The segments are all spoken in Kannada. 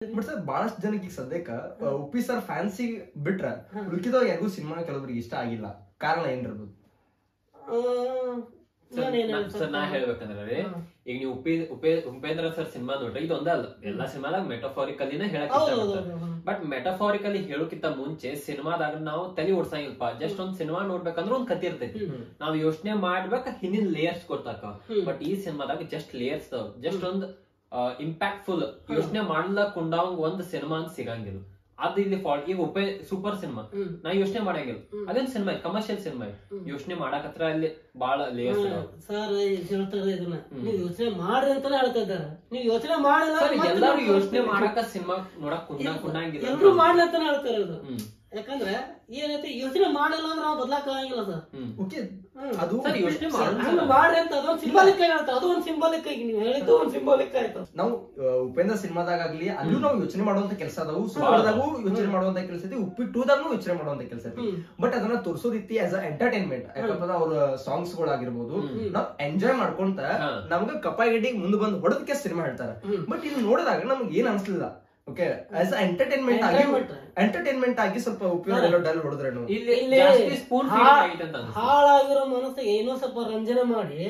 ಬಟ್ ಸರ್ ಬಹಳಷ್ಟು ಜನಕ್ಕೆ ಈಗ ಸದ್ಯಕ್ಕ ಉಪ್ಪಿ ಸರ್ ಫ್ಯಾನ್ಸಿ ಬಿಟ್ರ ಉಳ್ಕಿದವಾಗ ಯಾರಿಗೂ ಸಿನಿಮಾ ಕೆಲವರಿಗೆ ಇಷ್ಟ ಆಗಿಲ್ಲ. ಕಾರಣ ಏನಿರ್ಬೋದು? ಸರ್ ನಾ ಹೇಳ್ಬೇಕಂದ್ರೆ ಈಗ ನೀವು ಉಪೇಂದ್ರ ಸರ್ ಸಿನಿಮಾ ನೋಡ್ರಿ, ಇದು ಒಂದೇ ಅಲ್ಲ, ಎಲ್ಲಾ ಸಿನಿಮಾದಾಗ ಮೆಟಾಫಾರಿಕಲಿನ ಹೇಳಕ್ ಬಟ್ ಮೆಟಾಫಾರಿಕಲಿ ಹೇಳೋಕ್ಕಿಂತ ಮುಂಚೆ ಸಿನಿಮಾದಾಗ ನಾವು ತಲೆ ಓಡ್ಸಂಗಿಲ್ಪ. ಜಸ್ಟ್ ಒಂದ್ ಸಿನಿಮಾ ನೋಡ್ಬೇಕಂದ್ರೆ ಒಂದ್ ಕಥೆ ಇರ್ತೈತಿ, ನಾವ್ ಯೋಚನೆ ಮಾಡ್ಬೇಕ ಹಿಂದಿನ ಲೇಯರ್ಸ್ ಕೊಡ್ತಾಕ. ಬಟ್ ಈ ಸಿನಿಮಾದಾಗ ಜಸ್ಟ್ ಲೇಯರ್ಸ್, ಜಸ್ಟ್ ಒಂದ್ ಇಂಪ್ಯಾಕ್ಟ್ಫುಲ್ ಯೋಚನೆ ಮಾಡ್ಲಕ್ ಉಂಡಾವಂಗ್ ಒಂದ್ ಸಿನಿಮಾ ಅಂತ ಸಿಗಂಗಿಲ್ಲ. ಅದು ಇಲ್ಲಿ ಫಾಲ್ಟ್. ಈಗ ಸೂಪರ್ ಸಿನಿಮಾ ನಾ ಯೋಚನೆ ಮಾಡಂಗಿಲ್ಲ, ಅದೇನ್ ಸಿನಿಮಾ ಕಮರ್ಷಿಯಲ್ ಸಿನಿಮಾ ಯೋಚನೆ ಮಾಡಕತ್ರ ಅಲ್ಲಿ ಬಾಳ ಲೇಯರ್ಸ್ ಸರ್ ಹೇಳ್ತಾರೆ. ಇದನ್ನ ನೀವು ಯೋಚನೆ ಮಾಡ್ರಿ ಅಂತಾನೆ ಹೇಳ್ತಾ ಇದ್ದಾರೆ. ನೀವು ಯೋಚನೆ ಮಾಡಿಲ್ಲ, ಎಲ್ಲಾರು ಯೋಚನೆ ಮಾಡಕ ಸಿನಿಮಾ ನೋಡಕ್ ಕುಂಡಂಗಿಲ್ಲ, ಎಲ್ರು ಮಾಡ್ಲಿ ಅಂತಾನೆ ಹೇಳ್ತಾರೆ ಇದು. ಯಾಕಂದ್ರೆ ಏನೈತಿ, ಯೋಚನೆ ಮಾಡಿಲ್ಲ ಅಂದ್ರೆ ನಾವು ಬದ್ಲಾಕ ಆಗಂಗಿಲ್ಲ ಸರ್. ಅದು ಯೋಚನೆ ಮಾಡ್ರಿ ಅಂತ ಅದೊಂದು ಸಿಂಬಾಲಿಕ್ ಆಗಿ ಹೇಳ್ತಾರೆ. ಅದು ಒಂದ್ ಸಿಂಬಾಲಿಕ್ ಆಗಿ ನೀವು ಹೇಳಿದ್ದು ಒಂದ್ ಸಿಂಬಾಲಿಕ್ ಆಯ್ತು. ನಾವು ಉಪೇಂದ್ರ ಸಿನಿಮಾದಾಗ್ಲಿ ಅಲ್ಲೂ ನಾವು ಯೋಚನೆ ಮಾಡುವಂತ ಕೆಲಸ ಅದಾವು, ಸುಮಾರದಾಗೂ ಯೋಚನೆ ಮಾಡುವಂತ ಕೆಲಸ ಐತಿ, ಉಪ್ಪಿಟ್ಟುದಾಗೂ ಯೋಚನೆ ಮಾಡುವಂತ ಕೆಲಸ ಐತಿ. ಬಟ್ ಅದನ್ನ ತೋರಿಸೋ ರೀತಿ ಆಸ್ ಅ ಎಂಟರ್ಟೈನ್ಮೆಂಟ್, ಯಾಕಂದ್ರೆ ಅವ್ರ ಸಾಂಗ್ಸ್ ಗಳಾಗಿರ್ಬೋದು ನಾವ್ ಎಂಜಾಯ್ ಮಾಡ್ಕೊಂತ ನಮ್ಗ ಕಪಾಯಿಗಡಿಗೆ ಮುಂದೆ ಬಂದು ಹೊಡೆದಕ್ಕೆ ಸಿನಿಮಾ ಹೇಳ್ತಾರೆ. ಬಟ್ ಇಲ್ಲಿ ನೋಡಿದಾಗ ನಮ್ಗೆ ಏನ್ ಅನ್ಸ್ಲಿಲ್ಲ. ಓಕೆ, ಆಸ್ ಎಂಟರ್ಟೈನ್ಮೆಂಟ್ ಆಗಿ ಸ್ವಲ್ಪ ಉಪಯೋಗ ಡಲ್ ಹೊಡೆದ್ರೇನು ಹಾಳಾಗಿರೋ ಮನಸ್ಸಿಗೆ ಇನ್ನೂ ಸ್ವಲ್ಪ ರಂಜನೆ ಮಾಡಿ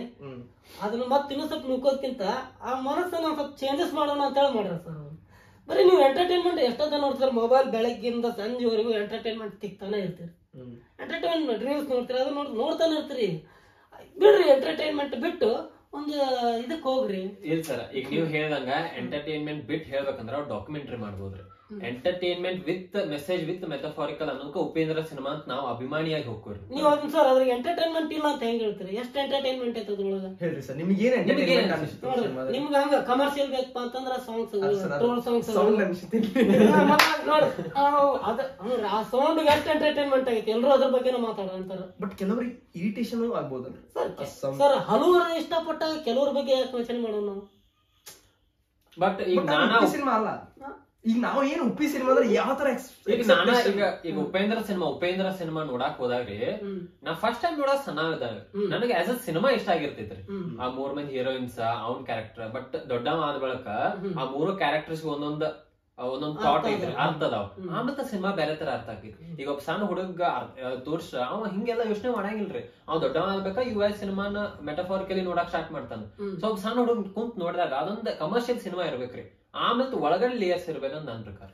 ಅದನ್ನ ಮತ್ತೆ ಇನ್ನೂ ಸ್ವಲ್ಪ ನುಕ್ಕೋದ್ಕಿಂತ ಆ ಮನಸ್ಸನ್ನ ಸ್ವಲ್ಪ ಚೇಂಜಸ್ ಮಾಡೋಣ ಅಂತ ಹೇಳಿ ಮಾಡ್ಯಾರ ಸರ್. ಬರೀ ನೀವು ಎಂಟರ್ಟೈನ್ಮೆಂಟ್ ಎಷ್ಟೋ ಜನ ನೋಡ್ತಾರೆ, ಮೊಬೈಲ್ ಬೆಳಗ್ಗಿಂದ ಸಂಜೆವರೆಗೂ ಎಂಟರ್ಟೈನ್ಮೆಂಟ್ ತಿಕ್ತಾನೆ ಇರ್ತೀರಿ. ಎಂಟರ್ಟೈನ್ಮೆಂಟ್ ರೀಲ್ಸ್ ನೋಡ್ತೀರಿ, ಅದು ನೋಡ್ತಾನೆ ಇರ್ತೀರಿ. ಬಿಡ್ರಿ ಎಂಟರ್ಟೈನ್ಮೆಂಟ್ ಬಿಟ್ಟು ಒಂದು ಇದಕ್ ಹೋಗ್ರಿ. ಇಲ್ಲ ಸರ್, ಈಗ ನೀವ್ ಹೇಳ್ದಂಗ ಎಂಟರ್ಟೈನ್ಮೆಂಟ್ ಬಿಟ್ ಹೇಳ್ಬೇಕಂದ್ರ ಅವ್ರು ಡಾಕ್ಯುಮೆಂಟ್ರಿ ಮಾಡ್ಬೋದ್ರಿ. Entertainment with message with metaphorical ಅನ್ನೋಕೆ ಉಪೇಂದ್ರ ಸಿನಿಮಾ ಅಂತ ನಾವು ಅಭಿಮಾನಿಯಾಗಿ ಹೋಗ್ತೀವಿ. ನೀವು ಅದನ್ನ ಸರ್ ಅದ್ರಿಗೆ ಎಂಟರ್ಟೈನ್ಮೆಂಟ್ ಇಲ್ಲ ಅಂತ ಹೆಂಗ್ ಹೇಳ್ತೀರಿ? ಎಷ್ಟು ಎಂಟರ್ಟೈನ್ಮೆಂಟ್ ಐತೆ ಅದ್ರೊಳಗ ಹೇಳ್ರಿ ಸರ್. ನಿಮ್ಗೆ ಏನ್ ಎಂಟರ್ಟೈನ್ಮೆಂಟ್ ಅನಿಸ್ತು? ನಿಮ್ಗೆ ಹಂಗ ಕಮರ್ಷಿಯಲ್ ಬೇಕಪ್ಪ ಅಂತಂದ್ರ ಸಾಂಗ್ಸ್, ಟ್ರೋಲ್ ಸಾಂಗ್ಸ್ ಆ ಸೌಂಡ್ ಎಷ್ಟು ಎಂಟರ್ಟೈನ್ಮೆಂಟ್ ಆಗೈತಿ, ಎಲ್ರು ಅದ್ರ ಬಗ್ಗೆ ಮಾತಾಡಂತಾರ. ಬಟ್ ಕೆಲವ್ರಿಗೆ ಇರಿಟೇಷನ್ ಆಗ್ಬೋದಲ್ರಿ ಸರ್. ಹಲವರು ಇಷ್ಟಪಟ್ಟ ಕೆಲವ್ರ ಬಗ್ಗೆ ಯಾಕೆ ಯೋಚನೆ ಮಾಡೋಣ ನಾವು? ಬಟ್ ಈಗ ಸಿನಿಮಾ ಅಲ್ಲ, ಈಗ ನಾವು ಏನು ಉಪ್ಪಿ ಸಿನಿಮಾ ಅಂದ್ರೆ ಯಾವ ತರ ಈಗ ಉಪೇಂದ್ರ ಸಿನಿಮಾ ನೋಡಾಕ್ ಹೋದಾಗ್ರಿ, ನಾ ಫಸ್ಟ್ ಟೈಮ್ ನೋಡಕ್ ಸಣ್ಣದಾಗ ನನಗೆ ಆಸ್ ಅ ಸಿನಿಮಾ ಇಷ್ಟ ಆಗಿರ್ತೈತ್ರಿ. ಆ 3 ಮಂದಿ ಹೀರೋಯಿನ್ಸ್, ಅವ್ನ ಕ್ಯಾರೆಕ್ಟರ್. ಬಟ್ ದೊಡ್ಡ ಆದ ಬಳಕ ಆ 3 ಕ್ಯಾರೆಕ್ಟರ್ಸ್ ಒಂದೊಂದ್ ಥಾಟ್ ಐತ್ರಿ, ಅರ್ಥ ಅದಾವ. ಆಮೇಲೆ ಸಿನಿಮಾ ಬೇರೆ ತರ ಅರ್ಥ ಆಗೈತಿ. ಈಗ ಒಬ್ಬ ಸಣ್ಣ ಹುಡುಗ ತೋರ್ಸ ಅವ ಹಿಂಗೆಲ್ಲ ಯೋಚನೆ ಮಾಡಂಗಿಲ್ರಿ. ಅವ್ ದೊಡ್ಡ ಆಗ್ಬೇಕ US ಸಿನಿಮಾನ ಮೆಟಫಾರಿಕಲಿ ನೋಡಕ್ ಸ್ಟಾರ್ಟ್ ಮಾಡ್ತಾನ. ಸೊ ಒಬ್ಬ ಸಣ್ಣ ಹುಡುಗ ಕುಂತ್ ನೋಡಿದಾಗ ಅದೊಂದ್ ಕಮರ್ಷಿಯಲ್ ಸಿನಿಮಾ ಇರ್ಬೇಕ್ರಿ. ಆಮೇಲೆ ಒಳಗಡೆ ಲೇಯರ್ಸ್ ಇರ್ಬೇಕಂತ ನನ್ ಪ್ರಕಾರ.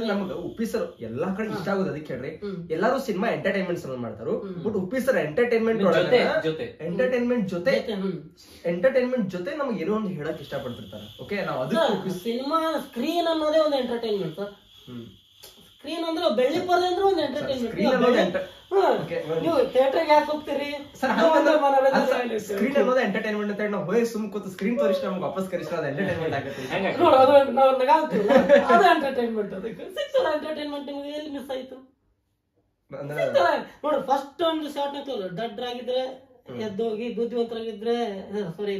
ನಮ್ಗ ಉಪ್ಪಿ ಸರ್ ಎಲ್ಲಾ ಕಡೆ ಇಷ್ಟ ಆಗೋದು. ಅದಕ್ಕೆ ಹೇಳ್ರಿ, ಎಲ್ಲಾರು ಸಿನಿಮಾ ಎಂಟರ್ಟೈನ್ಮೆಂಟ್ ಸಲ ಮಾಡ್ತಾರು. ಬಟ್ ಉಪ್ಪಿ ಸರ್ ಎಂಟರ್ಟೈನ್ಮೆಂಟ್ ಜೊತೆ ನಮ್ಗೆ ಏನೋ ಒಂದು ಹೇಳಕ್ ಇಷ್ಟ ಪಡ್ತಿರ್ತಾರೆ. ಓಕೆ, ನಾವು ಅದಕ್ಕೆ ಸಿನಿಮಾ ಸ್ಕ್ರೀನ್ ಅನ್ನೋದೇ ಒಂದು ಎಂಟರ್ಟೈನ್ಮೆಂಟ್ ಸರ್. ಸ್ಕ್ರೀನ್ ಅಂದ್ರೆ ಬೆಳ್ಳಿ ಪರದೆ ಅಂದ್ರೆ ಒಂದು ಎಂಟರ್ಟೈನ್ಮೆಂಟ್. ನೀವು ಥಿಯೇಟರ್ ಯಾಕೆ ಹೋಗ್ತೀರಿ? ಸ್ಕ್ರೀನ್ ಅನ್ನೋದು ಎಂಟರ್ಟೈನ್ಮೆಂಟ್ ಅಂತ ನಾವು ಹೋಗಿ ಸುಮ್ ಕೂತು ಸ್ಕ್ರೀನ್ ತೋರಿಸಿ ನಮ್ಗೆ ವಾಪಸ್ ಕರಿಸಿದ್ರೆ ಅದು ಎಂಟರ್ಟೈನ್ಮೆಂಟ್ ಆಗುತ್ತೆ. ಅದು ಎಂಟರ್ಟೈನ್ಮೆಂಟ್. ಅದಕ್ಕೆ ಸಿಕ್ತಲ್ಲ ಎಂಟರ್ಟೈನ್ಮೆಂಟ್. ನಿಮ್ಗೆ ಎಲ್ಲಿ ಮಿಸ್ ಆಯ್ತು ನೋಡ್ರಿ. ಫಸ್ಟ್ ಒಂದು ಶಾರ್ಟ್ ಹಾಕ್ತಲ್ಲ, ದಡ್ಡರಾಗಿದ್ರೆ ಎದ್ದೋಗಿ, ಬುದ್ಧಿವಂತರಾಗಿದ್ರೆ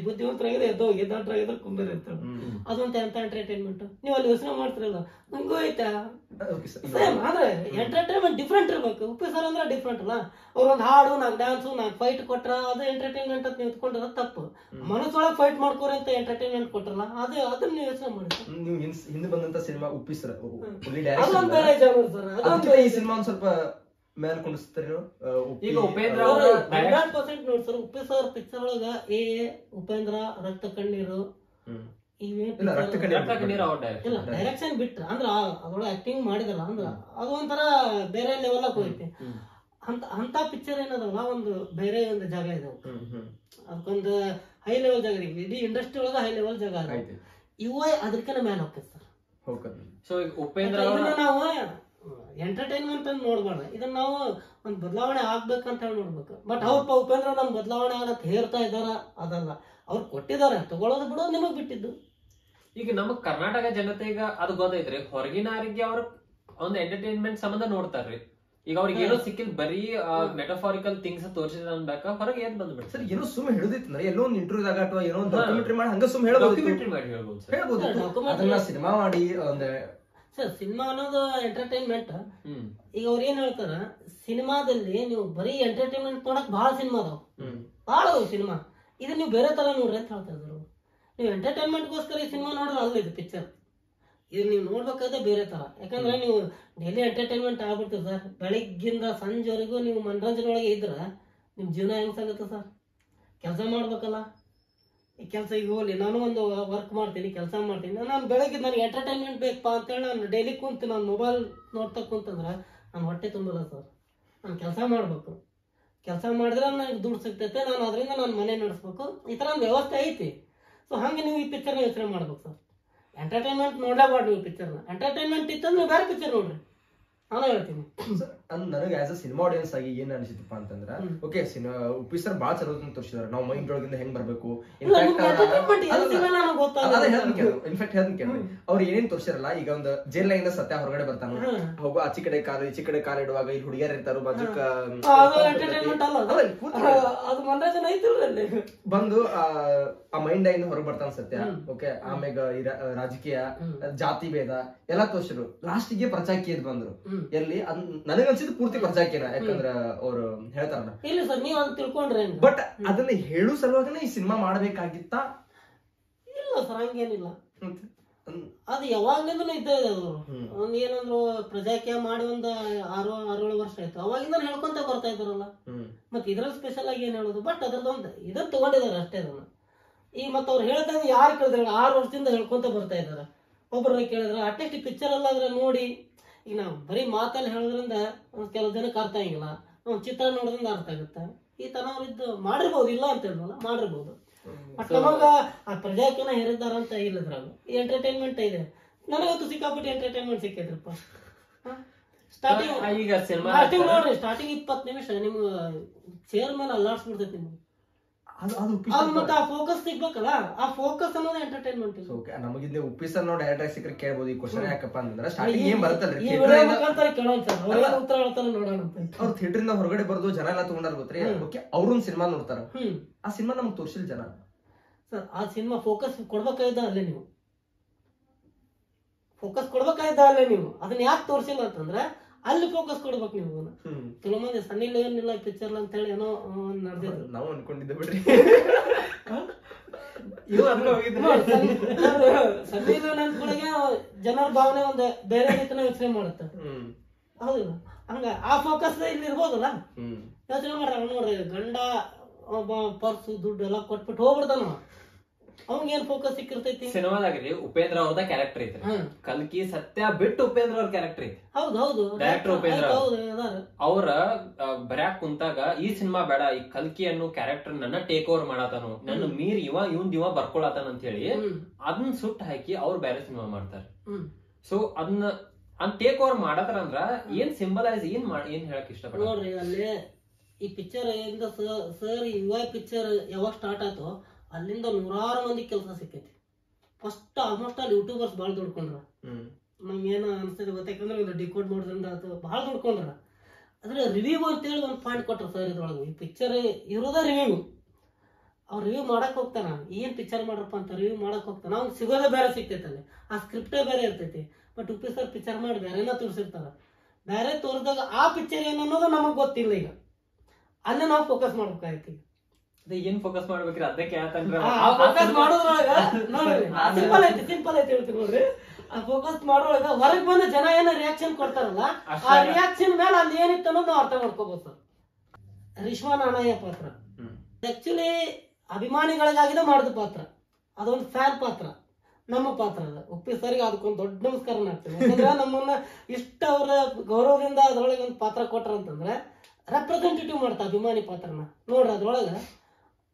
ಬುದ್ಧಿವಂತರಾಗಿದ್ರೆ ಎದ್ದೋಗಿ, ದಡ್ಡರಾಗಿದ್ರೆ ಕುಂಬಿರಿರ್ತಾಳೆ. ಅದೊಂತ ಎಂತ ಎಂಟರ್ಟೈನ್ಮೆಂಟ್. ನೀವು ಅಲ್ಲಿ ಯೋಚನೆ ಮಾಡ್ತಿರಲ್ಲ, ನಂಗೂ ಆಯ್ತಾ ಸೇಮ್. ಆದ್ರೆ ಎಂಟರ್ಟೈನ್ಮೆಂಟ್ ಡಿಫ್ರೆಂಟ್ ಇರ್ಬೇಕು. ಉಪ್ಪಿ ಸರ್ ಅಂದ್ರೆ ಡಿಫ್ರೆಂಟ್ ಅಲ್ಲ. ಅವ್ರೊಂದ್ ಹಾಡು, 4 ಡ್ಯಾನ್ಸು, 4 ಫೈಟ್ ಕೊಟ್ರ ಅದು ಎಂಟರ್ಟೈನ್ಮೆಂಟ್ ಅಂತ ನೀವು ಇಟ್ಕೊಂಡ್ರ ತಪ್ಪು. ಮನಸ್ಸೊಳಗೆ ಫೈಟ್ ಮಾಡ್ಕೋರಿ ಅಂತ ಎಂಟರ್ಟೈನ್ಮೆಂಟ್ ಕೊಟ್ರಲ್ಲ, ಅದನ್ನ ನೀವು ಯೋಚನೆ ಮಾಡಿ. ನೀವು ಹಿಂದೆ ಬಂದಂತ ಸಿನಿಮಾ ಉಪ್ಪಿ ಸರ್ ಅದೊಂದ್ ಬೇರೆ ಜಾನರ್ ಸರ್. ಅದೊಂದು ಈ ಸಿನಿಮಾ ಒಂದ್ ಸ್ವಲ್ಪ ಮೇಲೆ ಕುಣಿಸ್ತಾರೆ. ಈಗ ಉಪೇಂದ್ರ 100% ನೋಡಿ ಸರ್, ಉಪ್ಪಿ ಸರ್ ಪಿಕ್ಚರ್ ಒಳಗ ಉಪೇಂದ್ರ, ರಕ್ತ ಕಣ್ಣೀರು, ಡೈರೆಕ್ಷನ್ ಬಿಟ್ರ ಅಂದ್ರ ಅದ್ರೊಳಗೆ ಆಕ್ಟಿಂಗ್ ಮಾಡಿದಲ್ಲ ಅಂದ್ರ ಅದು ಒಂಥರ ಬೇರೆ ಲೆವೆಲ್ ಹೋಯ್ತಿ. ಅಂತ ಪಿಕ್ಚರ್ ಏನದಲ್ಲ, ಒಂದು ಬೇರೆ ಒಂದು ಜಾಗ ಇದೆ. ಅದಕ್ಕೊಂದು ಹೈ ಲೆವೆಲ್ ಜಾಗ ಇದೆ. ಇಡೀ ಇಂಡಸ್ಟ್ರಿ ಒಳಗ ಹೈ ಲೆವೆಲ್ ಜಾಗ ಇದೆ. ಅದಕ್ಕಿಂತ ಮೇಲೆ ಹೋಗ್ತದೆ ಸರ್. ಸೊ ಉಪೇಂದ್ರ ನಾವು ಎಂಟರ್ಟೈನ್ಮೆಂಟ್ ಅಂತ ನೋಡ್ಬಾರ್ದು. ಇದನ್ನ ನಾವು ಒಂದ್ ಬದಲಾವಣೆ ಆಗ್ಬೇಕಂತ ಹೇಳಿ ನೋಡ್ಬೇಕು. ಬಟ್ ಅವ್ರಪ್ಪ ಉಪೇಂದ್ರ ನಮ್ ಬದಲಾವಣೆ ಆಗಂತ ಹೇಳ್ತಾ ಇದಾರ, ಅದಲ್ಲ. ಅವ್ರು ಕೊಟ್ಟಿದ್ದಾರೆ, ತಗೊಳ್ಳೋದು ಬಿಡೋದು ನಿಮಗ್ ಬಿಟ್ಟಿದ್ದು. ಈಗ ನಮಗ್ ಕರ್ನಾಟಕ ಜನತೆಗ ಅದು ಗೊತ್ತೈತ್ರಿ. ಹೊರಗಿನವರಿಗೆ ಅವ್ರ ಒಂದ್ ಎಂಟರ್ಟೈನ್ಮೆಂಟ್ ಸಂಬಂಧ ನೋಡ್ತಾರ್ರಿ. ಈಗ ಅವ್ರಿಗೆ ಏನೋ ಸಿಕ್ಕಿಲ್ ಬರೀ ಮೆಟಫಾರಿಕಲ್ ಥಿಂಗ್ಸ್ ತೋರಿಸಿದ ಅನ್ಬೇಕ, ಹೊರಗೆ ಏನ್ ಬಂದ್ಬಿಡ್ತಾರೆ ಸರ್. ಏನೋ ಸುಮ್ಮನೆ ಹೇಳುದಿತ್ತಂದ್ರೆ ಎಲ್ಲೋ ಒಂದು ಇಂಟರ್ವ್ಯೂದಾಗ ಅಥವಾ ಏನೋ ಒಂದು ಡಾಕ್ಯುಮೆಂಟ್ರಿ ಮಾಡಿ ಹಂಗ ಸುಮ್ಮನೆ ಹೇಳ್ಬೋದು. ಅದನ್ನ ಸಿನಿಮಾ ಮಾಡಿ ಸರ್, ಸಿನಿಮಾ ಅನ್ನೋದು ಎಂಟರ್ಟೈನ್ಮೆಂಟ್. ಈಗ ಅವ್ರ ಏನ್ ಹೇಳ್ತಾರ, ಸಿನಿಮಾದಲ್ಲಿ ನೀವು ಬರೀ ಎಂಟರ್ಟೈನ್ಮೆಂಟ್ ನೋಡಕ್ ಬಹಳ ಸಿನಿಮಾ ಅದಾವ, ಬಹಳ ಸಿನಿಮಾ. ಇದು ನೀವು ಬೇರೆ ತರ ನೋಡ್ರಿ ಅಂತ ಹೇಳ್ತಾ ಇದ್ರು. ನೀವು ಎಂಟರ್ಟೈನ್ಮೆಂಟ್ಗೋಸ್ಕರ ಈ ಸಿನಿಮಾ ನೋಡ್ರೆ ಅಲ್ಲ ಇದು ಪಿಕ್ಚರ್. ಇದು ನೀವು ನೋಡ್ಬೇಕಾದ್ರೆ ಬೇರೆ ತರ. ಯಾಕಂದ್ರೆ ನೀವು ಡೈಲಿ ಎಂಟರ್ಟೈನ್ಮೆಂಟ್ ಆಗ್ಬಿಡ್ತೀವಿ ಸರ್. ಬೆಳಿಗ್ಗಿಂದ ಸಂಜೆವರೆಗೂ ನೀವು ಮನರಂಜನೆ ಒಳಗೆ ಇದ್ರ ನಿಮ್ ಜೀವನ ಹೆಂಗ್ ಸಾಗುತ್ತೆ ಸರ್? ಕೆಲಸ ಮಾಡ್ಬೇಕಲ್ಲ. ಈ ಕೆಲಸ ಈಗ ಹೋಗ್ಲಿ, ನಾನು ಒಂದು ವರ್ಕ್ ಮಾಡ್ತೀನಿ, ಕೆಲಸ ಮಾಡ್ತೀನಿ, ನಾನು ಬೆಳಗ್ಗೆ ನನಗೆ ಎಂಟರ್ಟೈನ್ಮೆಂಟ್ ಬೇಕಪ್ಪ ಅಂತೇಳಿ ನಾನು ಡೈಲಿ ಕುಂತು ನಾನು ಮೊಬೈಲ್ ನೋಡ್ತಾ ಕುಂತಂದ್ರೆ ನಾನು ಹೊಟ್ಟೆ ತುಂಬಲ್ಲ ಸರ್. ನಾನು ಕೆಲಸ ಮಾಡ್ಬೇಕು. ಕೆಲಸ ಮಾಡಿದ್ರೆ ನನಗೆ ದುಡ್ಡು ಸಿಗ್ತೈತೆ, ನಾನು ಅದರಿಂದ ನಾನು ಮನೆ ನಡೆಸ್ಬೇಕು. ಈ ಥರ ಒಂದು ವ್ಯವಸ್ಥೆ ಐತಿ. ಸೊ ಹಂಗೆ ನೀವು ಈ ಪಿಕ್ಚರ್ನ ಯೋಚನೆ ಮಾಡ್ಬೇಕು ಸರ್. ಎಂಟರ್ಟೈನ್ಮೆಂಟ್ ನೋಡಲೇಬಾರ್ದು ನೀವು ಪಿಕ್ಚರ್ನ. ಎಂಟರ್ಟೈನ್ಮೆಂಟ್ ಇತ್ತಂದ್ರೆ ನೀವು ಬೇರೆ ಪಿಕ್ಚರ್ ನೋಡ್ರಿ, ನಾನು ಹೇಳ್ತೀನಿ. ನನಗೆ ಆಸ್ ಅ ಸಿನಿಮಾ ಆಡಿಯನ್ಸ್ ಆಗಿ ಏನ್ ಅನಿಸಿತಪ್ಪ ಅಂತಂದ್ರ, ಓಕೆ ಉಪ್ಪಿ ಸರ್ ಬಾಳ ಚಲೋ ತೋರಿಸಿದಾರೆ, ನಾವು ಮೈಂಡ್ ಒಳಗಿಂದ ಹೆಂಗ್ ಬರ್ಬೇಕು. ಇನ್ಫ್ಯಾಕ್ಟ್ ಹೇಳ್ತೀನಿ ಅವ್ರು ಏನೇನ್ ತೋರಿಸಿರಲ್ಲ. ಈಗ ಒಂದು ಜೈಲ್ ಲೈನ್ ಸತ್ಯ ಹೊರಗಡೆ ಬರ್ತಾನ, ಹೋಗೋ ಆಚೆ ಕಡೆ ಕಾಲು ಈಚೆ ಕಡೆ ಕಾಲು ಇಡುವಾಗ ಇಲ್ಲಿ ಹುಡುಗಿಯರ್ ಇರ್ತಾರು ಬಾಜುಕ ಬಂದು ಆ ಮೈಂಡ್ ಇಂದ ಹೊರಗೆ ಬರ್ತಾನ ಸತ್ಯ. ಓಕೆ, ಆಮ್ಯಾಗ ರಾಜಕೀಯ, ಜಾತಿ ಭೇದ ಎಲ್ಲಾ ತೋರಿಸಿರು. ಲಾಸ್ಟಿಗೆ ಪ್ರಚಾಕಿ ಎದ್ ಬಂದ್ರು. ಎಲ್ಲಿ ನನಗನ್ಸಿದ್ದು ಪೂರ್ತಿ ಪ್ರಚಾಕಿನ, ಯಾಕಂದ್ರ ಅವ್ರು ಹೇಳ್ತಾರಲ್ಲ. ಇಲ್ಲ ಸರ್, ನೀವ್ ಅಂತ ತಿಳ್ಕೊಂಡ್ರೆ. ಬಟ್ ಅದನ್ನ ಹೇಳು ಸಲುವಾಗನೇ ಈ ಸಿನಿಮಾ ಮಾಡ್ಬೇಕಾಗಿತ್ತ? ಇಲ್ಲ ಸರ್, ಹಂಗೇನಿಲ್ಲ. ಅದು ಯಾವಾಗ್ಲಿಂದನೂ ಇದ್ದ ಇದೆ. ಅದು ಒಂದ್ ಏನಂದ್ರು ಪ್ರಜಾಕೀಯ ಮಾಡಿ ಒಂದ್ 6-7 ವರ್ಷ ಆಯ್ತು. ಅವಾಗಿಂದ ಹೇಳ್ಕೊಂತ ಬರ್ತಾ ಇದಾರಲ್ಲ. ಮತ್ ಇದ್ರಲ್ಲಿ ಸ್ಪೆಷಲ್ ಆಗಿ ಏನ್ ಹೇಳೋದು? ಬಟ್ ಅದ್ರದ್ದೊಂದು ಇದನ್ನ ತಗೊಂಡಿದಾರೆ ಅಷ್ಟೇ. ಅದನ್ನ ಈಗ ಮತ್ ಅವ್ರು ಹೇಳ್ತಾರೆ, ಯಾರು ಕೇಳಿದ್ರೆ 6 ವರ್ಷದಿಂದ ಹೇಳ್ಕೊಂತ ಬರ್ತಾ ಇದಾರೆ. ಒಬ್ಬರನ್ನ ಕೇಳಿದ್ರೆ ಅಟ್ಲೀಸ್ಟ್ ಈ ಪಿಕ್ಚರ್ ಅಲ್ಲಾದ್ರೆ ನೋಡಿ. ಈಗ ನಾವು ಬರೀ ಮಾತಲ್ಲಿ ಹೇಳೋದ್ರಿಂದ ಕೆಲವು ಜನಕ್ಕೆ ಅರ್ಥ ಆಗಿಲ್ಲ, ನಾವು ಚಿತ್ರ ನೋಡೋದ್ರಿಂದ ಅರ್ಥ ಆಗುತ್ತೆ. ಈ ತರ ಅವ್ರಿದ್ದು ಮಾಡಿರ್ಬೋದು, ಇಲ್ಲ ಅಂತ ಹೇಳಲ್ಲ, ಮಾಡಿರ್ಬೋದು. ಬಟ್ ನಮಗ ಆ ಪ್ರಜಾಕಿನ ಹೇರಿದ್ದಾರಂತ ಇಲ್ಲದ್ರಾಗ ಎಂಟರ್ಟೈನ್ಮೆಂಟ್ ಇದೆ. ನನಗಂತೂ ಸಿಕ್ಕಾಪಟ್ಟೆ ಎಂಟರ್ಟೈನ್ಮೆಂಟ್ ಸಿಕ್ಕೈತ್ರಪ್ಪ. ಸ್ಟಾರ್ಟಿಂಗ್ ನೋಡ್ರಿ, ಸ್ಟಾರ್ಟಿಂಗ್ 20 ನಿಮಿಷ ನಿಮ್ಗೆ ಚೇರ್ ಮೇಲೆ ಅಲ್ಲಾಡ್ಸ್ಬಿಡ್ತೈತಿ ನಿಮ್ಗೆ. ಮತ್ತೆ ಆ ಫೋಕಸ್ ಸಿಗ್ಬೇಕಲ್ಲ, ಆ ಫೋಕಸ್ ಅನ್ನೋದು ಎಂಟರ್ಟೈನ್ಮೆಂಟ್. ನಮಗಿಂದ ಉಪ್ಪಿ ಸರ್ ನಾವು ಡೈರೆಕ್ಟ್ ಸಿಕ್ಕರೆ ಕೇಳ್ಬೋದು ಈ ಕ್ವಶನ್ ಯಾಕಪ್ಪ ಅಂತಂದ್ರೆ, ಸ್ಟಾರ್ಟಿಂಗ್ ಏನ್ ಬರುತ್ತಲ್ರಿ ಅವ್ರು ಥಿಯೇಟರ್ ಇಂದ ಹೊರಗಡೆ ಬರೋದು ಜನ ಎಲ್ಲ ತಗೊಂಡಾರ ಗೊತ್ತ್ರಿ. ಓಕೆ, ಅವ್ರೊಂದ್ ಸಿನಿಮಾ ನೋಡ್ತಾರ, ಆ ಸಿನಿಮಾ ನಮ್ಗೆ ತೋರ್ಸಿಲ್ ಜನ. ಸರ್, ಆ ಸಿನಿಮಾ ಫೋಕಸ್ ಕೊಡ್ಬೇಕಾಯ್ದ ಅಲ್ಲೇ ನೀವು, ಫೋಕಸ್ ಕೊಡ್ಬೇಕಾಯ್ದ ಅಲ್ಲೇ ನೀವು. ಅದನ್ನ ಯಾಕೆ ತೋರ್ಸಿಲ್ಲ ಅಂತಂದ್ರೆ ಅಲ್ಲಿ ಫೋಕಸ್ ಕೊಡ್ಬೇಕು ನೀವು. ಕೆಲವು ಮಂದಿ ಸನ್ನಿ ಲಿಯೋನ್ ಇಲ್ಲ ಪಿಕ್ಚರ್ ಅಂತ ಹೇಳಿ ಏನೋ ನಡೆದಿದ್ರು. ನಾವು ಅನ್ಕೊಂಡಿದ್ದೆ ಬಿಡ್ರಿ. ಸನ್ನಿ ಲಿಯೋನ್ ಅಂದ್ಕೊಳಗೆ ಜನರ ಭಾವನೆ ಒಂದು ಬೇರೆ ರೀತಿನ ಯೋಚನೆ ಮಾಡುತ್ತೆ. ಹೌದಿಲ್ಲ? ಹಂಗ ಆ ಫೋಕಸ್ ಇಲ್ಲಿ ಇರ್ಬೋದಲ್ಲ. ಯೋಚನೆ ಮಾಡ್ರ ನೋಡ್ರಿ, ಗಂಡ ಒಬ್ಬ ಪರ್ಸು ದುಡ್ಡು ಎಲ್ಲ ಕೊಟ್ಬಿಟ್ಟು ಹೋಗ್ಬಿಡ್ತಾನ, ಅವಂಗೇನ್ ಫೋಕಸ್ ಸಿಕ್ಕಿರ್ತೈತಿ. ಸಿನಿಮಾದಾಗ್ರಿ ಉಪೇಂದ್ರ ಅವ್ರದ ಕ್ಯಾರೆಕ್ಟರ್ ಐತ್ರಿ. ಕಲ್ಕಿ ಸತ್ಯ ಬಿಟ್ಟು ಉಪೇಂದ್ರ ಅವ್ರ ಕ್ಯಾರೆಕ್ಟರ್ ಐತಿ. ಹೌದು, ಡೈರೆಕ್ಟರ್ ಉಪೇಂದ್ರ ಅವ್ರ ಬರ್ಯಾಕ್ ಕುಂತಾಗ ಈ ಸಿನಿಮಾ ಬೇಡ, ಈ ಕಲ್ಕಿ ಅನ್ನೋ ಕ್ಯಾರೆಕ್ಟರ್ ನನ್ನ ಟೇಕ್ ಓವರ್ ಮಾಡತಾನು, ನನ್ನ ಮೀರ್ ಇವ ಬರ್ಕೊಳತಾನ ಅಂತ ಹೇಳಿ ಅದನ್ನ ಸುಟ್ಟು ಹಾಕಿ ಅವ್ರು ಬೇರೆ ಸಿನಿಮಾ ಮಾಡ್ತಾರ. ಸೊ ಅದನ್ನ ಟೇಕ್ ಓವರ್ ಮಾಡತಾರ ಅಂದ್ರ ಏನ್ ಸಿಂಬಲೈಸ್ ಏನ್ ಹೇಳಕ್ ಇಷ್ಟಪಡ ನೋಡ್ರಿ. ಅಲ್ಲಿ ಈ ಪಿಕ್ಚರ್ ಸರ್ ಯುವ ಪಿಕ್ಚರ್ ಯಾವಾಗ ಸ್ಟಾರ್ಟ್ ಆಯ್ತು ಅಲ್ಲಿಂದ 100 ಮಂದಿ ಕೆಲಸ ಸಿಕ್ಕೈತಿ. ಫಸ್ಟ್ ಆಲ್ಮೋಸ್ಟ್ ಅಲ್ಲಿ ಯೂಟ್ಯೂಬರ್ಸ್ ಬಾಳ್ ದುಡ್ಕೊಂಡ್ರ. ನಮ್ಗೆ ಏನ ಅನ್ಸ್ತದೆ ಗೊತ್ತಾಕಂದ್ರೆ ಒಂದು ಡಿಕೋಡ್ ಮಾಡೋದ್ರಿಂದ ಅದು ಬಹಳ ದುಡ್ಕೊಂಡ್ರ. ಅದ್ರ ರಿವ್ಯೂ ಅಂತೇಳಿ ಒಂದು ಪಾಯಿಂಟ್ ಕೊಟ್ರ ಸರ್ ಇದ್ರೊಳಗೆ. ಈ ಪಿಕ್ಚರ್ ಇರೋದ ರಿವ್ಯೂ. ಅವ್ರು ರಿವ್ಯೂ ಮಾಡಕ್ ಹೋಗ್ತಾನ, ಏನ್ ಪಿಕ್ಚರ್ ಮಾಡ್ರಪ್ಪ ಅಂತ ರಿವ್ಯೂ ಮಾಡಕ್ ಹೋಗ್ತಾನ. ಅವ್ನು ಸಿಗೋದೇ ಬೇರೆ ಸಿಗ್ತೈತೆ ಅಲ್ಲಿ, ಆ ಸ್ಕ್ರಿಪ್ಟೇ ಬೇರೆ ಇರ್ತೈತಿ. ಬಟ್ ಉಪ್ಪಿ ಸರ್ ಪಿಕ್ಚರ್ ಮಾಡಿ ಬೇರೆನ ತೋರಿಸಿರ್ತಾರ. ಬೇರೆ ತೋರಿದಾಗ ಆ ಪಿಕ್ಚರ್ ಏನು ಅನ್ನೋದು ನಮಗ್ ಗೊತ್ತಿಲ್ಲ. ಈಗ ಅಲ್ಲೇ ನಾವು ಫೋಕಸ್ ಮಾಡ್ಬೇಕಾಯ್ತು. ಏನ್ ಫೋಕಸ್ ಮಾಡ್ಬೇಕ್ರಿ ಅದಕ್ಕೆ ಸಿಂಪಲ್ ಐತಿ ಹೇಳ್ತೀನಿ ನೋಡ್ರಿ. ಆ ಫೋಕಸ್ ಮಾಡೋವಾಗ ಹೊರಗೆ ಬಂದ ಜನ ಏನೋ ರಿಯಾಕ್ಷನ್ ಕೊಡ್ತಾರಲ್ಲ, ಆ ರಿಯಾಕ್ಷನ್ ಮೇಲೆ ಅಲ್ಲಿ ಏನಿತ್ತು ಅನ್ನೋದು ನಾವು ಅರ್ಥ ಮಾಡ್ಕೋಬಹುದು ಸರ್. ರಿಶ್ವಾ ನಾಣಯ್ಯ ಪಾತ್ರ ಆಕ್ಚುಲಿ ಅಭಿಮಾನಿಗಳಿಗಾಗಿನೇ ಮಾಡಿದ ಪಾತ್ರ, ಅದೊಂದು ಫ್ಯಾನ್ ಪಾತ್ರ, ನಮ್ಮ ಪಾತ್ರ ಅದ. ಉಪ್ಪಿ ಸರ್ಗೆ ಅದಕ್ಕೊಂದು ದೊಡ್ಡ ನಮಸ್ಕಾರ ಮಾಡ್ತೀನಿ. ಯಾಕಂದ್ರೆ ನಮ್ಮನ್ನ ಇಷ್ಟ ಅವರ ಗೌರವದಿಂದ ಅದ್ರೊಳಗೆ ಒಂದು ಪಾತ್ರ ಕೊಟ್ರ ಅಂತಂದ್ರೆ ರೆಪ್ರೆಸೆಂಟೇಟಿವ್ ಮಾಡ್ತಾ ಅಭಿಮಾನಿ ಪಾತ್ರನ ನೋಡ್ರಿ. ಅದ್ರೊಳಗ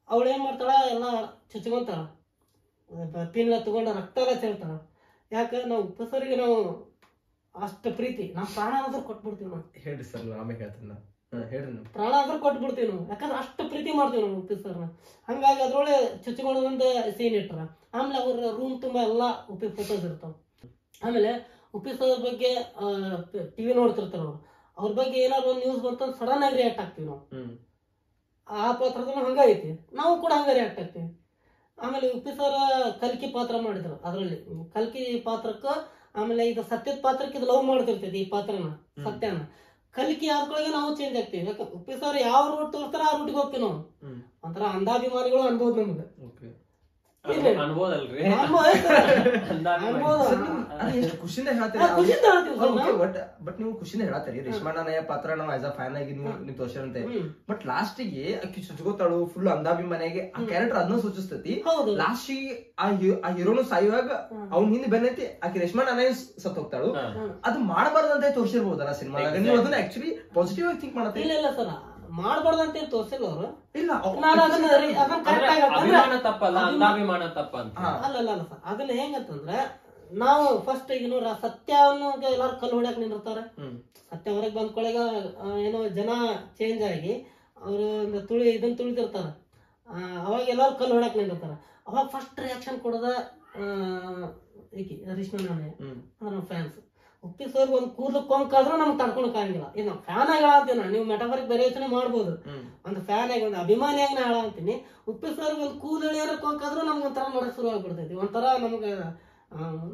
ಅವಳು ಏನ್ ಮಾಡ್ತಾಳ, ಎಲ್ಲ ಚುಚ್ಕೊಂತಾಳ, ಪಿನ್ ತಗೊಂಡ ರಕ್ತ ಎಲ್ಲ ಚೆಲ್ತಾಳ. ಯಾಕೆ ನಾವು ಉಪ್ಪಸರಿಗೆ ನಾವು ಅಷ್ಟು ಪ್ರೀತಿ, ನಾವು ಪ್ರಾಣ ಆದ್ರೂ ಕೊಟ್ಬಿಡ್ತೀವಿ. ನಾವು ಹೇಳ್ರಿ ಸರ್, ಆಮೇಲೆ ಹೇಳ್ತೀನಿ. ಪ್ರಾಣ ಆದ್ರೂ ಕೊಟ್ಬಿಡ್ತೀವಿ ನಾವು, ಯಾಕಂದ್ರೆ ಅಷ್ಟು ಪ್ರೀತಿ ಮಾಡ್ತೀವಿ ನಾವು ಉಪ್ಪಿ ಸರ್ನ. ಹಂಗಾಗಿ ಅದ್ರೊಳಗೆ ಚುಚ್ಕೊಂಡ ಒಂದು ಸೀನ್ ಇಟ್ರ. ಆಮೇಲೆ ಅವ್ರ ರೂಮ್ ತುಂಬಾ ಎಲ್ಲಾ ಉಪ್ಪಿ ಫೋಟೋಸ್ ಇರ್ತಾವ. ಆಮೇಲೆ ಉಪ್ಪಿ ಸರ್ ಬಗ್ಗೆ ಟಿವಿ ನೋಡ್ತಿರ್ತಾರ ಅವ್ರು. ಅವ್ರ ಬಗ್ಗೆ ಏನಾದ್ರು ಒಂದು ನ್ಯೂಸ್ ಬಂತ ಸಡನ್ ಆಗಿ ರಿಯಾಕ್ಟ್ ಆಗ್ತೀವಿ ನಾವು. ಆ ಪಾತ್ರದಲ್ಲೂ ಹಂಗ ಐತಿ, ನಾವು ಕೂಡ ಹಂಗ ರಿಯಾಕ್ಟ್ ಆಗ್ತೀವಿ. ಆಮೇಲೆ ಉಪ್ಪಿ ಸರ್ ಕಲ್ಕಿ ಪಾತ್ರ ಮಾಡಿದ್ರು. ಅದ್ರಲ್ಲಿ ಕಲ್ಕಿ ಪಾತ್ರಕ್ಕ, ಆಮೇಲೆ ಇದು ಸತ್ಯದ ಪಾತ್ರಕ್ಕೆ ಇದು ಲವ್ ಮಾಡ್ತಿರ್ತೈತಿ ಈ ಪಾತ್ರನ, ಸತ್ಯನ. ಕಲ್ಕಿ ಆದ್ಕೊಳಗೆ ನಾವು ಚೇಂಜ್ ಆಗ್ತೀವಿ. ಯಾಕಂದ್ರೆ ಉಪ್ಪಿ ಸರ್ ಯಾವ ರೂಟ್ ತೋರಿಸ್ತಾರ ಆ ರೂಟ್ಗೆ ಹೋಗ್ತೀವಿ ನಾವು. ಒಂಥರ ಅಂಧಾಭಿಮಾನಿಗಳು ಅನ್ಬೋದು ನಮ್ಗೆ. ಅನ್ಬೋದಲ್ರಿ ಎಷ್ಟು ಖುಷಿಯಿಂದ ಬಟ್ ನೀವು ಖುಷಿಯಿಂದ ಹೇಳತ್ತೀರಿ ರೇಷ್ಮಾ ನಾನಯ್ಯ ಪಾತ್ರ ನಾವು ಆಸ್ ಅ ಫ್ಯಾನ್ ಆಗಿ ನೀವು ತೋರ್ಸಂತೆ ಬಟ್ ಲಾಸ್ಟಿಗೆ ಆಕಿ ಚುಚ್ಕೋತಾಳು ಫುಲ್ ಅಂದಾಭಿಮಾನಿಯಾಗಿ ಆ ಕ್ಯಾರೆಕ್ಟರ್ ಅದನ್ನ ಸೂಚಿಸ್ತೈತಿ. ಲಾಸ್ಟಿಗೆ ಆ ಹೀರೋನು ಸಾಯುವಾಗ ಅವ್ನ ಹಿಂದೆ ಬೆನ್ನೈತಿ ಆಕಿ ರೇಷ್ಮಾ ನಾನಯ್ಯ ಸತ್ ಹೋಗ್ತಾಳು. ಅದು ಮಾಡಬಾರ್ದಂತ ತೋರ್ಸಿರ್ಬೋದಲ್ಲ ಸಿನಿಮಾದಾಗ. ನೀವು ಅದನ್ನ ಆಕ್ಚುಲಿ ಪಾಸಿಟಿವ್ ಆಗಿ ಥಿಂಕ್ ಮಾಡತ್ತೀರಿ. ಇಲ್ಲ ಸರ್ ಮಾಡಬಾರ್ದಂತ ತೋರ್ಸಿಲ್ಲ ಅವರು. ಇಲ್ಲ ಅಭಿಮಾನ ತಪ್ಪಲ್ಲ, ಅಂದಾಭಿಮಾನ ತಪ್ಪ ಅಂತ ಅಲ್ಲ ಸರ್. ಅದನ್ನ ಹೆಂಗಂತಂದ್ರೆ ನಾವು ಫಸ್ಟ್ ಈಗ ನೋಡ್ರ ಸತ್ಯವನ್ನು ಎಲ್ಲಾರು ಕಲ್ಲು ಹೊಡ್ಯಾಕ್ ನಿಂದಿರ್ತಾರ. ಸತ್ಯ ಹೊರಗೆ ಬಂದ್ಕೊಳಗ ಏನೋ ಜನ ಚೇಂಜ್ ಆಗಿ ಅವರು ಇದನ್ನ ತುಳಿದಿರ್ತಾರ. ಅವಾಗ ಎಲ್ಲಾರು ಕಲ್ಲು ಹೊಡ್ಯಾಕ್ ನಿಂದಿರ್ತಾರ. ಅವಾಗ ಫಸ್ಟ್ ರಿಯಾಕ್ಷನ್ ಕೊಡೋದ ರೇಷ್ಮಾ ನಾನಯ್ಯ ಫ್ಯಾನ್ಸ್. ಉಪ್ಪಿ ಸರ್ ಒಂದ್ ಕೂದಲು ಕೊಂಕಾದ್ರೂ ನಮ್ಗೆ ತಡ್ಕೊಳಕ್ ಆಗಿಲ್ಲ. ಇದು ನಾವು ಫ್ಯಾನ್ ಆಗಿ ಹೇಳಂತೀನಿ, ನೀವು ಮೆಟಾಫರಿಕ್ ಬೇರೆ ಯೋಚನೆ ಮಾಡ್ಬೋದು. ಒಂದು ಫ್ಯಾನ್ ಆಗಿ ಒಂದು ಅಭಿಮಾನಿಯಾಗಿ ನಾ ಹೇಳಂತೀನಿ, ಉಪ್ಪಿ ಸರ್ ಒಂದ್ ಕೂದಲು ಕೊಂಕಾದ್ರೂ ನಮ್ಗೆ ಒಂಥರ ನೋಡಕ್ ಶುರು ಆಗ್ಬಿಡ್ತೈತಿ, ಒಂಥರ ನಮ್ಗೆ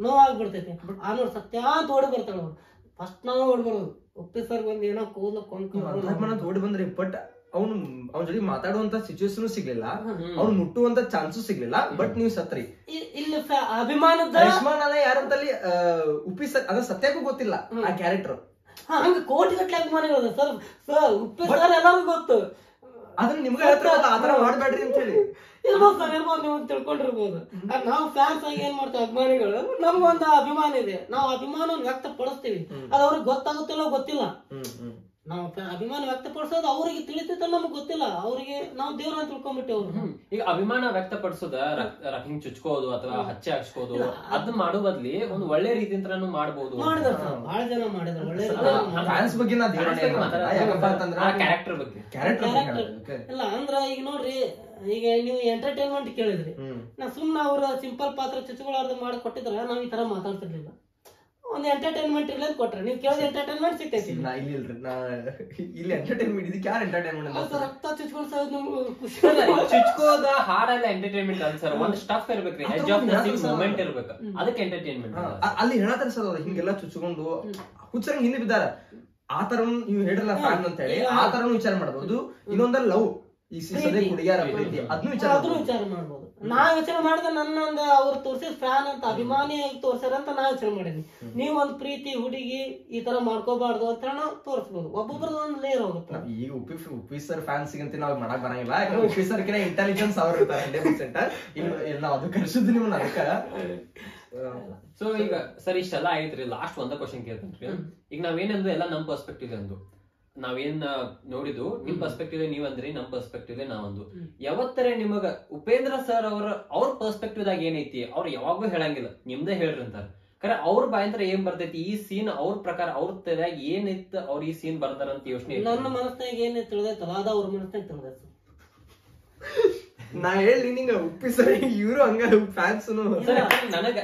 ನೋವಾಗ್ಬಿಡ್ತೈತಿ. ಆ ನೋಡಿ ಸತ್ಯ ಅಂತ ಓಡಿ ಬರ್ತಾಳ ಅವ್ರು. ಫಸ್ಟ್ ನಾವು ಓಡಿ ಬರೋದು ಉಪ್ಪಿ ಸರ್ ಒಂದ್ ಏನೋ ಕೂದಲು ಕೊಂಕ ಓಡಿ ಬಂದ್ರಿ. ಬಟ್ ಅವ್ನ ಜೊತೆ ಮಾತಾಡುವಂತ ಸಿಚುವೇಶನ್ ಸಿಗ್ಲಿಲ್ಲ, ಅವ್ನು ಮುಟ್ಟುವಂತ ಚಾನ್ಸು ಸಿಗ್ಲಿಲ್ಲ. ಬಟ್ ನೀವು ಸತ್ರಿ. ಇಲ್ಲಿ ಅಭಿಮಾನದ ರೇಷ್ಮಾ ನಾನಯ್ಯ ಯಾರಂತಲ್ಲಿ ಉಪ್ಪಿ ಸರ್ ಅದ ಸತ್ಯಕ್ಕೂ ಗೊತ್ತಿಲ್ಲ ಆ ಕ್ಯಾರೆಕ್ಟರ್. ಹಂಗ ಕೋಟಿ ಗಟ್ಲೆ ಅಭಿಮಾನಿಗಳು ಸರ್. ಉಪ್ಪಿ ಸರ್ ಎಲ್ಲರಿಗೂ ಗೊತ್ತು. ಅದನ್ನ ನಿಮ್ಗೆ ಹೇಳ್ತಾರಲ್ಲ ಆತರ ಮಾಡ್ಬೇಡ್ರಿ ಅಂತ ಹೇಳಿ. ಇರ್ಬೋದು ಸರ್, ಇರ್ಬೋದು, ನೀವು ತಿಳ್ಕೊಂಡಿರ್ಬೋದು. ನಾವು ಫ್ಯಾನ್ಸ್ ಆಗಿ ಏನ್ ಮಾಡ್ತೇವೆ, ಅಭಿಮಾನಿಗಳು ನಮ್ಗೊಂದು ಅಭಿಮಾನ ಇದೆ, ನಾವು ಅಭಿಮಾನವನ್ನು ವ್ಯಕ್ತಪಡಿಸ್ತೀವಿ. ಅದು ಅವ್ರಿಗೆ ಗೊತ್ತಾಗುತ್ತಿಲ್ಲ ಗೊತ್ತಿಲ್ಲ. ನಾವು ಅಭಿಮಾನ ವ್ಯಕ್ತಪಡಿಸೋದು ಅವ್ರಿಗೆ ತಿಳಿತೈತ ನಮ್ಗೆ ಗೊತ್ತಿಲ್ಲ. ಅವ್ರಿಗೆ ನಾವು ದೇವ್ರ ಅಂತ ತಿಳ್ಕೊಂಡ್ಬಿಟ್ಟೆ ಅವ್ರು. ಈಗ ಅಭಿಮಾನ ವ್ಯಕ್ತಪಡಿಸೋದ ಹಿಂಗ್ ಚುಚ್ಕೋದು ಅಥವಾ ಹಚ್ಚೆ ಹಾಕ್ಸ್ಕೋದು ಅದನ್ನ ಮಾಡೋ ಬದ್ಲಿ ಒಂದು ಒಳ್ಳೆ ರೀತಿಯಿಂದ ಮಾಡಬಹುದು. ಮಾಡಿದಾರ ಬಹಳ ಜನ ಮಾಡಿದಾರೆ ಒಳ್ಳೆ ಫ್ಯಾನ್ಸ್ ಬಗ್ಗೆ ಕ್ಯಾರೆಕ್ಟರ್ ಬಗ್ಗೆ. ಇಲ್ಲ ಅಂದ್ರ ಈಗ ನೋಡ್ರಿ, ಈಗ ನೀವು ಎಂಟರ್ಟೈನ್ಮೆಂಟ್ ಕೇಳಿದ್ರಿ, ನಾ ಸುಮ್ನ ಅವ್ರ ಸಿಂಪಲ್ ಪಾತ್ರ ಚುಚ್ಚುಗಳಾರ್ದು ಮಾಡಿ ಕೊಟ್ಟಿದ್ರ ನಾವ್ ಈ ತರ ಮಾತಾಡ್ತಿರ್ಲಿಲ್ಲ. ಒಂದು ಎಂಟರ್ಟೈನ್ಮೆಂಟ್ ಇಲ್ಲ ಕೊಟ್ರೆ ನೀವು ಕೇಳಿದ ಎಂಟರ್ಟೈನ್ಮೆಂಟ್ ಸಿಗ್ತೈತಿ. ಇಲ್ಲಿ ಎಂಟರ್ಟೈನ್ಮೆಂಟ್ ಇದಕ್ಕೆ ಯಾರು ಎಂಟರ್ಟೈನ್ಮೆಂಟ್ ರಕ್ತ ಚುಚ್ಕೊಳ್ಸೋದು ಖುಷಿ. ಚುಚ್ಕೋದ ಹಾಡೆಲ್ಲ ಎಂಟರ್ಟೈನ್ಮೆಂಟ್ ಅಲ್ಲ ಸರ್, ಒಂದು ಸ್ಟಫ್ ಇರ್ಬೇಕ್ರಿ, edge of the scene moment ಇರ್ಬೇಕು, ಅದಕ್ಕೆ ಎಂಟರ್ಟೈನ್ಮೆಂಟ್. ಅಲ್ಲಿ ಹೇಳತ್ತಾರ ಸರ್ ಅವ್ರು ಹಿಂಗೆಲ್ಲ ಚುಚ್ಕೊಂಡು ಹುಚ್ಚರಂಗ್ ಹಿಂದೆ ಬಿದ್ದಾರ. ಆತರ ನೀವು ಹೇಳಿರಲ್ಲ ಫ್ಯಾನ್ ಅಂತ ಹೇಳಿ ಆ ತರನು ವಿಚಾರ ಮಾಡಬಹುದು. ಇನ್ನೊಂದ ಲವ್ ಈ ಹುಡುಗಿಯರ ಪ್ರೀತಿ ಅದನ್ನು ವಿಚಾರ ಮಾಡ್ಬೋದು. ನಾ ಯೋಚನೆ ಮಾಡಿದ ನನ್ನೊಂದ ಅವ್ರು ತೋರ್ಸಿದ ಫ್ಯಾನ್ ಅಂತ ಅಭಿಮಾನಿಯಾಗಿ ತೋರ್ಸಾರ ಅಂತ ನಾ ಯೋಚನೆ ಮಾಡೀನಿ. ನೀವ್ ಒಂದ್ ಪ್ರೀತಿ ಹುಡುಗಿ ಈ ತರ ಮಾಡ್ಕೋಬಾರ್ದು ಅಂತ ತೋರಿಸ್ಬೋದು. ಒಬ್ಬೊಬ್ರದ ಒಂದ್ ಲೇಯರ್ ಹೋಗುತ್ತೆ. ಈಗ ಉಪ್ಪಿ ಸರ್ ಫ್ಯಾನ್ಸ್ ಅಂತ ನಾವ್ ಮಾಡಕ್ ಬರಂಗಿಲ್ಲ, ಯಾಕಂದ್ರೆ ಉಪ್ಪಿ ಸರ್ ಇಂಟೆಲಿಜೆನ್ಸ್ ಅವ್ರು ಇರ್ತಾರೆ 100%. ನಾವು ಅದು ಕರ್ಸಿದ್ದು ನಿಮ್ಮನ್ನ ಅದಕ್ಕ. ಸೊ ಈಗ ಸರ್ ಇಷ್ಟೆಲ್ಲ ಆಯ್ತ್ರಿ, ಲಾಸ್ಟ್ ಒಂದ ಕ್ವಶನ್ ಕೇಳ್ತೇನ್ರಿ. ಈಗ ನಾವೇನಂದ್ರೆ ಎಲ್ಲ ನಮ್ ಪರ್ಸ್ಪೆಕ್ಟಿವ್ ಅಂದು ನಾವೇನ್ ನೋಡಿದ್ದು, ನಿಮ್ ಪರ್ಸ್ಪೆಕ್ಟಿವ್ ನೀವ್ ಅಂದ್ರಿ, ನಮ್ ಪರ್ಸ್ಪೆಕ್ಟಿವ್ ನಾವೊಂದು. ಯಾವತ್ತರ ನಿಮಗ ಉಪೇಂದ್ರ ಸರ್ ಅವ್ರ ಪರ್ಸ್ಪೆಕ್ಟಿವ್ ದಾಗ ಏನೈತಿ ಅವ್ರು ಯಾವಾಗೂ ಹೇಳಂಗಿಲ್ಲ, ನಿಮ್ದೇ ಹೇಳ್ರಿ ಅಂತಾರ. ಕರೆ ಅವ್ರ ಬಾಯಂತ್ರ ಏನ್ ಬರ್ತೈತಿ, ಈ ಸೀನ್ ಅವ್ರ ಪ್ರಕಾರ ಅವ್ರ ತಲೆಯಾಗ ಏನಿತ್ತು, ಅವ್ರ ಈ ಸೀನ್ ಬರ್ತಾರ ಅಂತ ಯೋಚನೆ. ನನ್ನ ಮನಸ್ನಾಗ ಏನ್ ತಿಳಿದೈತಲ್ಲ ಅದ ಅವ್ರ ಮನಸ್ನಾಗ ತಿಳಿದೈತಿ. ನಾ ಹೇಳಿ ನಿಂಗ ಉಪ್ಪಿ ಸರ್ ಇವ್ರು ಹಂಗ ಫ್ಯಾನ್ಸ್. ನನಗ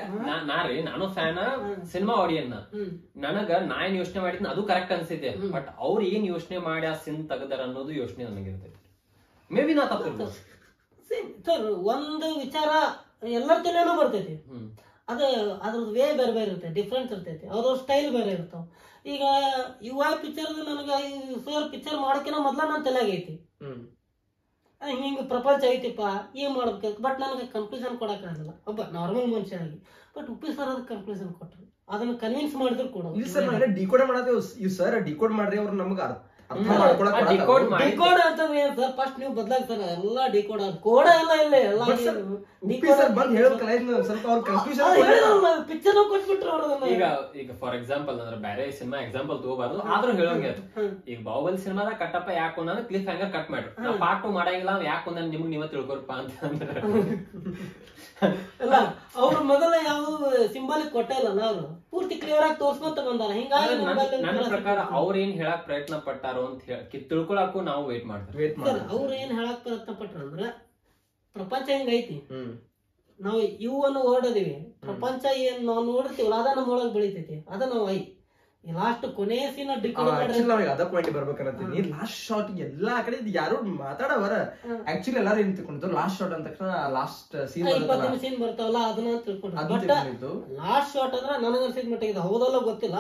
ನಾನು ಫ್ಯಾನ್, ಸಿನಿಮಾ ಆಡಿಯನ್. ನನಗ ನಾ ಏನ್ ಯೋಚನೆ ಮಾಡಿದ್ನ ಅದು ಕರೆಕ್ಟ್ ಅನ್ಸಿದ್ದೆ. ಬಟ್ ಅವ್ರು ಏನ್ ಯೋಚನೆ ಮಾಡಿ ಆ ಸಿನ್ ತೆಗದಾರ ಅನ್ನೋದು ಯೋಚನೆ ನನಗಿರ್ತೈತಿ. ಮೇ ಬಿ ನಾ ತಪ್ಪಿರ್ಬೋದು ಸರ್. ಒಂದು ವಿಚಾರ ಎಲ್ಲರ ತಲೆನೂ ಬರ್ತೈತಿ, ಅದ್ರದ್ದು ವೇ ಬೇರೆ ಬೇರೆ ಇರ್ತೈತಿ, ಡಿಫ್ರೆನ್ಸ್ ಇರ್ತೈತಿ, ಅವ್ರ ಸ್ಟೈಲ್ ಬೇರೆ ಇರ್ತಾವ. ಈಗ ಯುವ ಪಿಕ್ಚರ್ ನನಗ ಸರ್ ಪಿಕ್ಚರ್ ಮಾಡೋಕಿನ ಮೊದ್ಲ ನನ್ನ ತಲೆಯಾಗೈತಿ, ಹಿಂಗ ಪ್ರಪಂಚ ಐತಿಪ್ಪ ಏನ್ ಮಾಡ್ಬೇಕು. ಬಟ್ ನನಗೆ ಕನ್ಕ್ಲೂಷನ್ ಕೊಡಕ್ ಆಗಲ್ಲ ಒಬ್ಬ ನಾರ್ಮಲ್ ಮನುಷ್ಯ ಆಗಿ. ಬಟ್ ಉಪ್ಪಿ ಸರ್ ಅದಕ್ಕೆ ಕನ್ಕ್ಲೂಷನ್ ಕೊಟ್ರು, ಅದನ್ನ ಕನ್ವಿನ್ಸ್ ಮಾಡಿದ್ರು ಕೂಡ. ಡಿಕೋಡ್ ಮಾಡತ್ತೇವ್ ಇವ್ ಸರ್, ಡಿಕೋಡ್ ಮಾಡ್ರಿ ಅವ್ರು ನಮ್ಗ ಡಿಕೋಡ್ ಅಂತಂದ್ರೆ ಏನ್ ಸರ್, ಫಸ್ಟ್ ನೀವು ಬದ್ಲಾಗ್ತಾರ ಎಲ್ಲಾ ಡಿಕೋಡ್ ಕೋಡ ಎಲ್ಲ ಇಲ್ಲ ಎಲ್ಲ ಪಿಕ್ಚರ್ ಕೊಟ್ಬಿಟ್ರು ಅವ್ರು. ಈಗ ಫಾರ್ ಎಕ್ಸಾಂಪಲ್ ಅಂದ್ರೆ ಬೇರೆ ಸಿನಿಮಾ ಎಕ್ಸಾಂಪಲ್ ತಗೋಬಾರ್ದು, ಆದ್ರೂ ಹೇಳೋಂಗೆ ಈಗ ಬಾಹುಬಲಿ ಸಿನಿಮಾದಾಗ ಕಟ್ಟಪ್ಪ ಯಾಕೆ ಒಂದ್ ಕ್ಲಿಪ್ ಹ್ಯಾಂಗರ್ ಕಟ್ ಮಾಡ್ರಿ, ನಾವು ಪಾರ್ಟ್ 2 ಮಾಡಂಗಿಲ್ಲ, ಯಾಕೆ ಒಂದ್ ನಿಮ್ಗೆ ನೀವೇ ತಿಳ್ಕೊರಪ್ಪ ಅಂತ ಅಂದ್ರೆ ಅಲ್ಲ. ಅವ್ರು ಮೊದಲ ಯಾವ ಸಿಂಬಾಲಿಕ್ ಕೊಟ್ಟೇ ಇಲ್ಲ, ಅವ್ರು ಪೂರ್ತಿ ಕ್ಲಿಯರ್ ಆಗಿ ತೋರ್ಸ್ಕೊಂತ ಬಂದಾರ. ಹಿಂಗಾಗಿ ನನ್ನ ಪ್ರಕಾರ ಅವ್ರ ಏನ್ ಹೇಳಕ್ ಪ್ರಯತ್ನ ಪಟ್ಟಾರೋ ಅಂತ ತಿಳ್ಕೊಳಕ್ಕೂ ನಾವು ವೇಟ್ ಮಾಡ್ತೀವಿ. ಅವ್ರು ಏನ್ ಹೇಳಕ್ ಪ್ರಯತ್ನ ಪಟ್ರ ಅಂದ್ರ ಪ್ರಪಂಚ ಹೆಂಗೈತಿ, ನಾವು ಇವನ್ನು ಹೊರಡದಿವಿ, ಪ್ರಪಂಚ ಏನ್ ನಾವು ನೋಡಿರ್ತೀವಲ್ಲ ಅದ ನಮ್ಮ ಒಳಗ್ ಬೆಳಿತೈತಿ, ಅದ ನಾವು ಲಾಸ್ಟ್ ಕೊನೆ ಸೀನ್ ಅದ ಪಾಯಿಂಟ್ ಬರ್ಬೇಕಂತೀನಿ. ಲಾಸ್ಟ್ ಶಾಟ್ ಎಲ್ಲಾ ಕಡೆ ಯಾರು ಮಾತಾಡವರ ಆಕ್ಚುಲಿ ಎಲ್ಲಾರು ಏನ್ ತಿಳ್ಕೊಂಡಿದ್ರು ಲಾಸ್ಟ್ ಶಾಟ್ ಅಂತ ತಕ್ಷಣ ಲಾಸ್ಟ್ ಸೀನ್ ಬರ್ತಾವಲ್ಲ ಅದನ್ನ ತಿಳ್ಕೊಂಡ್ರು. ಬಟ್ ಲಾಸ್ಟ್ ಶಾಟ್ ಅಂದ್ರ ನನಗನ್ಸಿದ ಮಟ್ಟಿಗೆ ಹೌದಲ್ಲ ಗೊತ್ತಿಲ್ಲ,